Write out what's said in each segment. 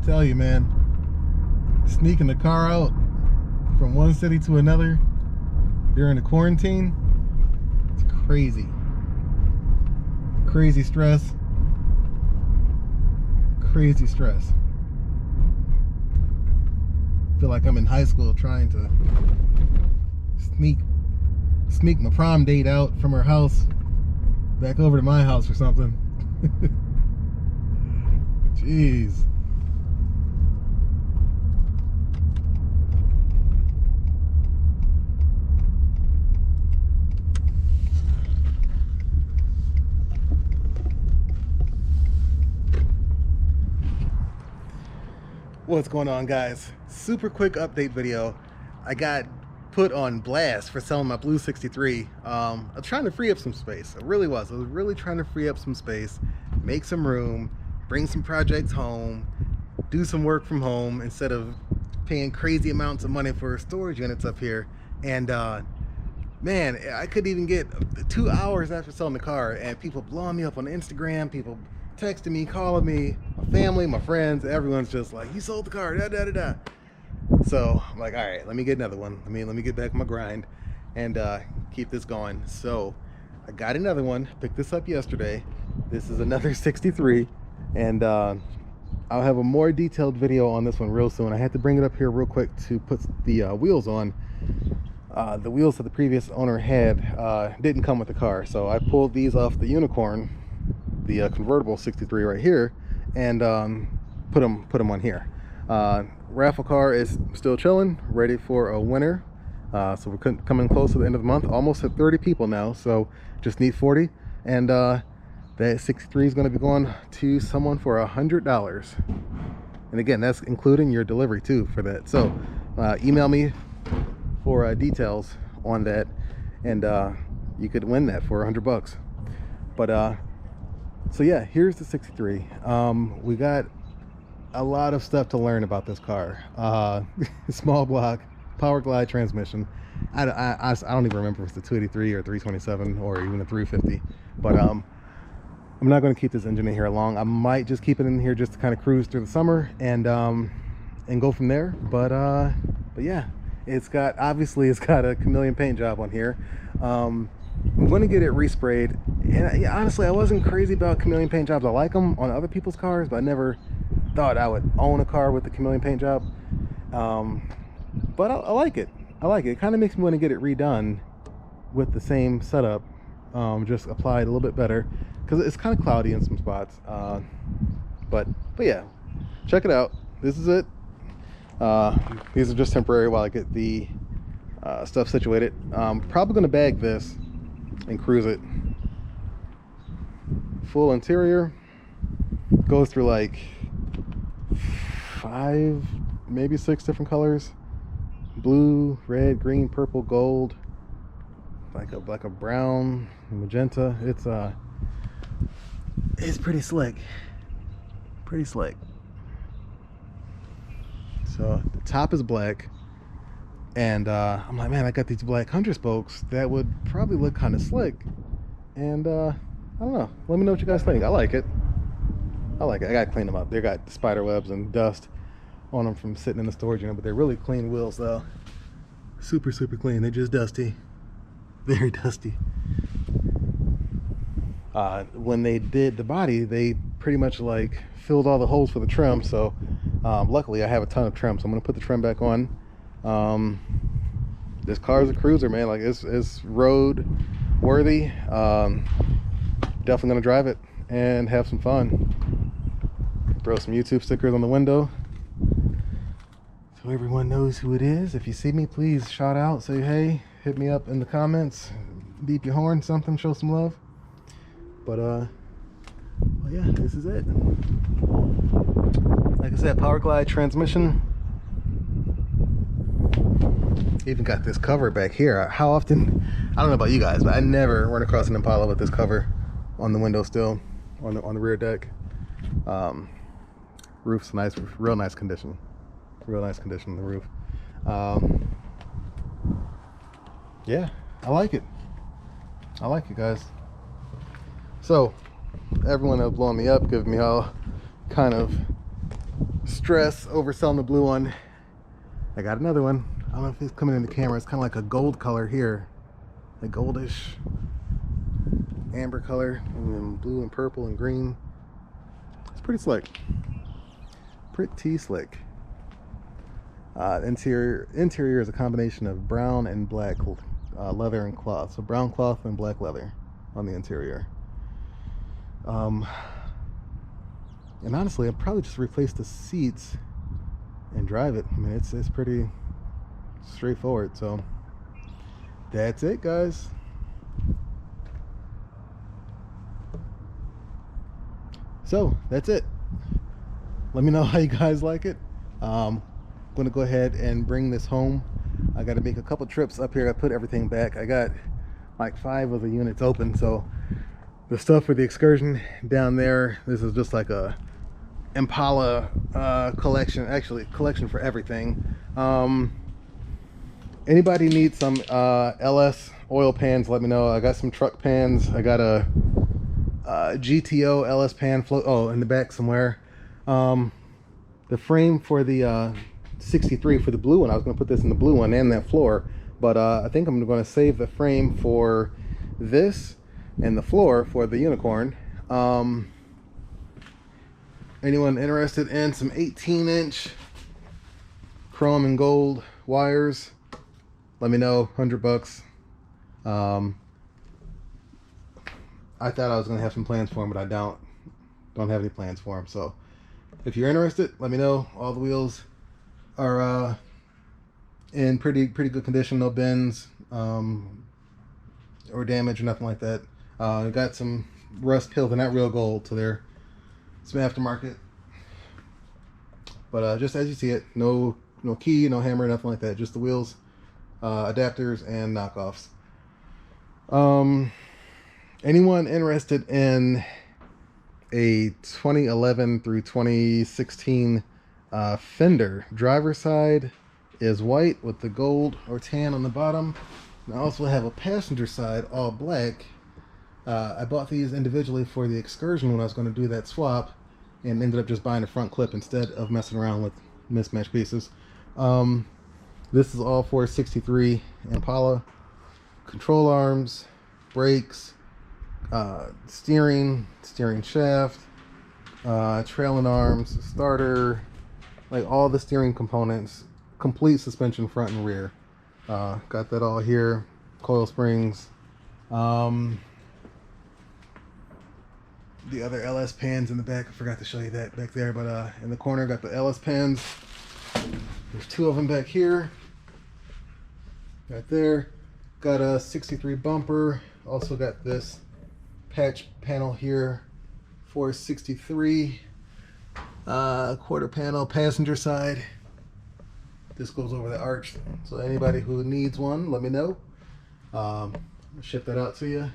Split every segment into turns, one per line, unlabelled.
Tell you, man, sneaking the car out from one city to another during the quarantine, it's crazy. Crazy stress. Crazy stress. Feel like I'm in high school trying to sneak my prom date out from her house back over to my house or something. Jeez. What's going on, guys? Super quick update video. I got put on blast for selling my blue 63. I was trying to free up some space. I really was. I was really trying to free up some space, make some room, bring some projects home, do some work from home instead of paying crazy amounts of money for storage units up here. And man, I couldn't even get 2 hours after selling the car, and people blowing me up on Instagram, people texting me, calling me, my family, my friends, everyone's just like, you sold the car, da da da da. So I'm like, all right, let me get another one. Let me get back on my grind and keep this going. So I got another one, picked this up yesterday. This is another 63, and I'll have a more detailed video on this one real soon. I had to bring it up here real quick to put the wheels on. The wheels that the previous owner had didn't come with the car, so I pulled these off the Unicorn, the convertible 63 right here, and put them on here. Raffle car is still chilling, ready for a winner. So we're coming close to the end of the month, almost at 30 people now, so just need 40, and that 63 is going to be going to someone for $100. And again, that's including your delivery too for that. So email me for details on that, and you could win that for $100. But so yeah, here's the 63. We got a lot of stuff to learn about this car. Small block, power glide transmission. I don't even remember if it's the 283 or 327 or even the 350. But I'm not going to keep this engine in here long. I might just keep it in here just to kind of cruise through the summer and go from there. But yeah, obviously it's got a Chameleon paint job on here. I'm going to get it resprayed, and honestly I wasn't crazy about Chameleon paint jobs. I like them on other people's cars, but I never thought I would own a car with the Chameleon paint job. But I like it. It kind of makes me want to get it redone with the same setup, just applied a little bit better, because it's kind of cloudy in some spots. But yeah, check it out. This is it. These are just temporary while I get the stuff situated. Probably going to bag this and cruise it. Full interior, goes through like 5, maybe 6 different colors: blue, red, green, purple, gold, like a brown, magenta. It's pretty slick. So the top is black, and I'm like, man, I got these black Hunter spokes that would probably look kind of slick. And I don't know, let me know what you guys think. I like it. I gotta clean them up. They got spider webs and dust on them from sitting in the storage unit, but they're really clean wheels though. Super clean. They're just dusty, very dusty. When they did the body, they pretty much like filled all the holes for the trim, so luckily I have a ton of trim, so I'm gonna put the trim back on. This car is a cruiser, man. Like it's road worthy. Definitely gonna drive it and have some fun. Throw some YouTube stickers on the window so everyone knows who it is. If you see me, please shout out, say hey, hit me up in the comments, beep your horn, something, show some love. But well, yeah, this is it. Like I said, power glide transmission. Even got this cover back here. How often, I don't know about you guys, but I never run across an Impala with this cover on the window still, on the rear deck. Roof's nice, real nice condition. Real nice condition on the roof. Yeah, I like it. Guys. So everyone that was blowing me up, giving me all kind of stress over selling the blue one. I got another one. I don't know if it's coming in the camera. It's kind of like a gold color here, a goldish amber color, and then blue and purple and green. It's pretty slick. Pretty slick. Interior is a combination of brown and black leather and cloth. So brown cloth and black leather on the interior. And honestly, I'd probably just replace the seats and drive it. I mean, it's pretty straightforward. So that's it, guys. So that's it. Let me know how you guys like it. I'm gonna go ahead and bring this home. I got to make a couple trips up here. I put everything back. I got like 5 of the units open, so the stuff for the excursion down there, this is just like a Impala collection, actually collection for everything. Anybody needs some LS oil pans, let me know. I got some truck pans. I got a GTO LS pan float in the back somewhere. The frame for the 63 for the blue one, I was going to put this in the blue one and that floor, but I think I'm going to save the frame for this and the floor for the unicorn. Anyone interested in some 18-inch chrome and gold wires, let me know. $100. I thought I was going to have some plans for them, but I don't have any plans for them. So if you're interested, let me know. All the wheels are in pretty good condition, no bends or damage or nothing like that. Got some rust peeled. They're not real gold, so they're some aftermarket. But just as you see it, no key, no hammer, nothing like that. Just the wheels, adapters, and knockoffs. Anyone interested in a 2011 through 2016 fender? Driver's side is white with the gold or tan on the bottom. And I also have a passenger side all black. I bought these individually for the excursion when I was going to do that swap, and ended up just buying a front clip instead of messing around with mismatched pieces. This is all for 63 Impala. Control arms, brakes, steering shaft, trailing arms, starter, like all the steering components, complete suspension front and rear. Got that all here. Coil springs. The other LS pans in the back, I forgot to show you that back there, but in the corner got the LS pans. There's 2 of them back here. Right there. Got a 63 bumper. Also got this patch panel here for 63. Quarter panel, passenger side. This goes over the arch, so anybody who needs one, let me know. I'll ship that out to you.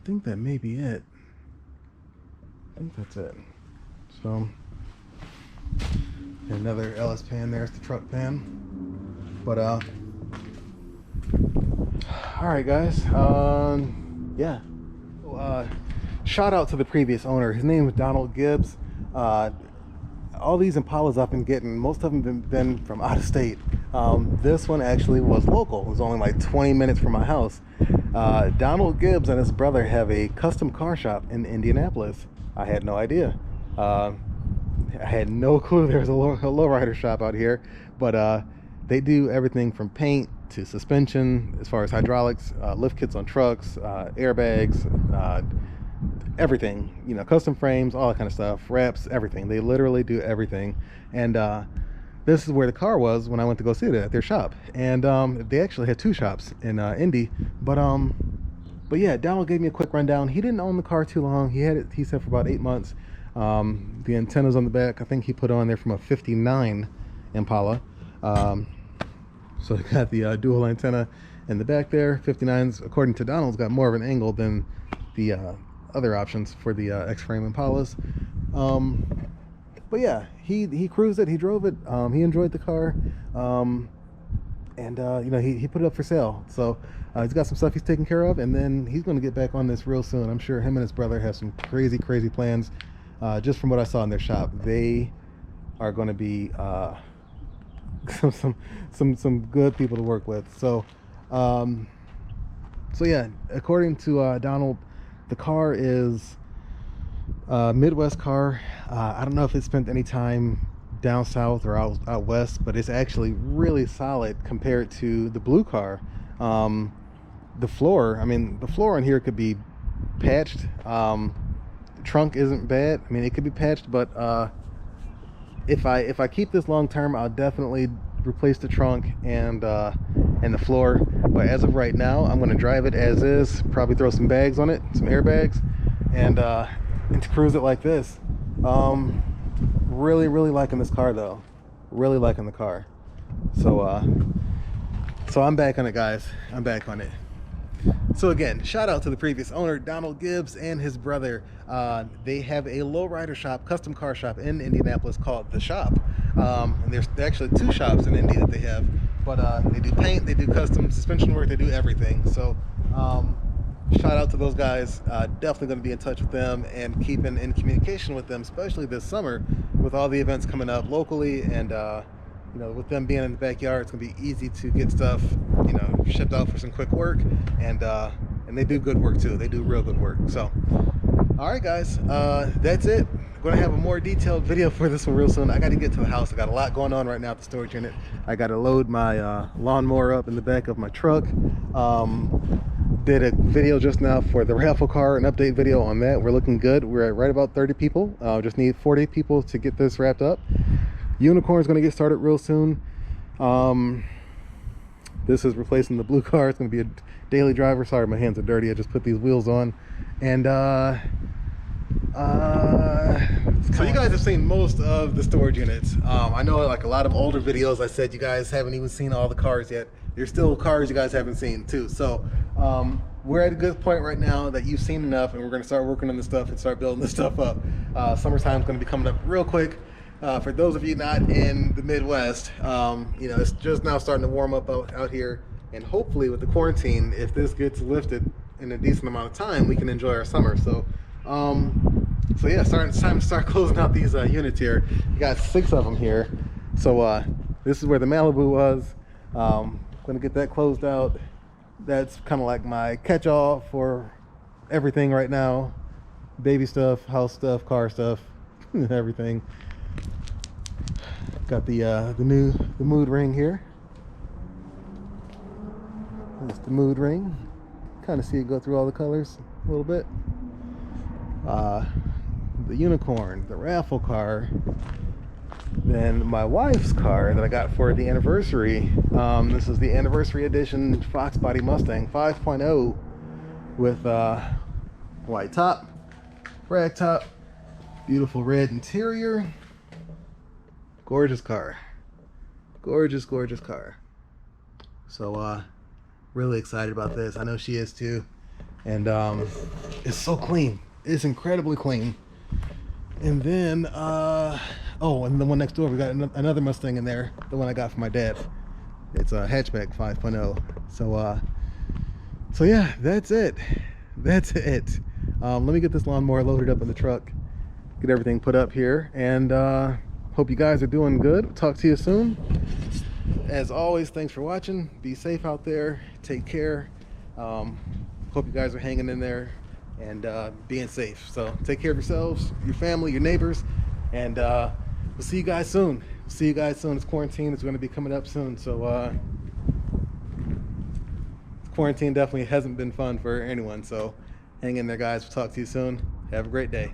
I think that may be it. I think that's it. So another LS pan. There's the truck pan. But all right, guys. Yeah. Shout out to the previous owner. His name is Donald Gibbs. All these Impalas I've been getting, most of them have been from out of state. This one actually was local. It was only like 20 minutes from my house. Donald Gibbs and his brother have a custom car shop in Indianapolis. I had no idea. I had no clue there was a lowrider shop out here, but they do everything from paint to suspension, as far as hydraulics, lift kits on trucks, airbags, everything, you know, custom frames, all that kind of stuff, wraps, everything. They literally do everything. And this is where the car was when I went to go see it at their shop. And they actually had 2 shops in Indy, but yeah, Donald gave me a quick rundown. He didn't own the car too long. He had it, he said, for about 8 months. The antennas on the back, I think he put on there from a 59 Impala. So he got the dual antenna in the back there. 59s, according to Donald's, got more of an angle than the other options for the X-frame Impalas. But yeah, he cruised it, he drove it, he enjoyed the car. and you know, he put it up for sale. So he's got some stuff he's taking care of, and then he's going to get back on this real soon. I'm sure him and his brother have some crazy plans. Just from what I saw in their shop, they are going to be some good people to work with. So so yeah, according to Donald, the car is a Midwest car. I don't know if it spent any time down south or out west, but it's actually really solid compared to the blue car. The floor, I mean, the floor in here could be patched. The trunk isn't bad. I mean, it could be patched, but if I keep this long term, I'll definitely replace the trunk and the floor. But as of right now, I'm going to drive it as is, probably throw some bags on it, some airbags, and to cruise it like this. Really liking this car though, really liking the car. So so I'm back on it, guys. I'm back on it. So again, shout out to the previous owner, Donald Gibbs, and his brother. They have a lowrider shop, custom car shop in Indianapolis called The Shop. And there's actually 2 shops in Indy that they have, but they do paint, they do custom suspension work, they do everything. So shout out to those guys. Definitely going to be in touch with them and keeping in communication with them, especially this summer with all the events coming up locally. And you know, with them being in the backyard, it's gonna be easy to get stuff, you know, shipped out for some quick work. And they do good work too. They do real good work. So all right, guys, that's it. I'm gonna have a more detailed video for this one real soon. I got to get to the house. I got a lot going on right now at the storage unit. I got to load my lawnmower up in the back of my truck. Did a video just now for the raffle car, an update video on that. We're looking good. We're at right about 30 people. Just need 40 people to get this wrapped up. Unicorn's going to get started real soon. This is replacing the blue car. It's going to be a daily driver. Sorry, my hands are dirty. I just put these wheels on. And so you guys have seen most of the storage units. I know, like a lot of older videos, I said you guys haven't even seen all the cars yet. There's still cars you guys haven't seen too. So we're at a good point right now that you've seen enough, and we're going to start working on this stuff and start building this stuff up. Summertime's going to be coming up real quick. For those of you not in the Midwest, you know, it's just now starting to warm up out here, and hopefully with the quarantine, if this gets lifted in a decent amount of time, we can enjoy our summer. So so yeah, it's time to start closing out these units here. You got 6 of them here. So this is where the Malibu was. Gonna get that closed out. That's kind of like my catch-all for everything right now. Baby stuff, house stuff, car stuff, everything. Got the mood ring here. That's the mood ring. Kind of see it go through all the colors a little bit. The unicorn, the raffle car, then my wife's car that I got for the anniversary. This is the anniversary edition Fox Body Mustang 5.0 with white top, rag top, beautiful red interior. Gorgeous car. Gorgeous car. So really excited about this. I know she is too. And it's so clean. It's incredibly clean. And then oh, and the one next door, we got another Mustang in there, the one I got from my dad. It's a hatchback 5.0. So yeah, that's it. Let me get this lawnmower loaded up in the truck, get everything put up here, and hope you guys are doing good. Talk to you soon. As always, thanks for watching. Be safe out there. Take care. Hope you guys are hanging in there and being safe. So take care of yourselves, your family, your neighbors, and we'll see you guys soon. This quarantine is going to be coming up soon. So quarantine definitely hasn't been fun for anyone. So hang in there, guys. We'll talk to you soon. Have a great day.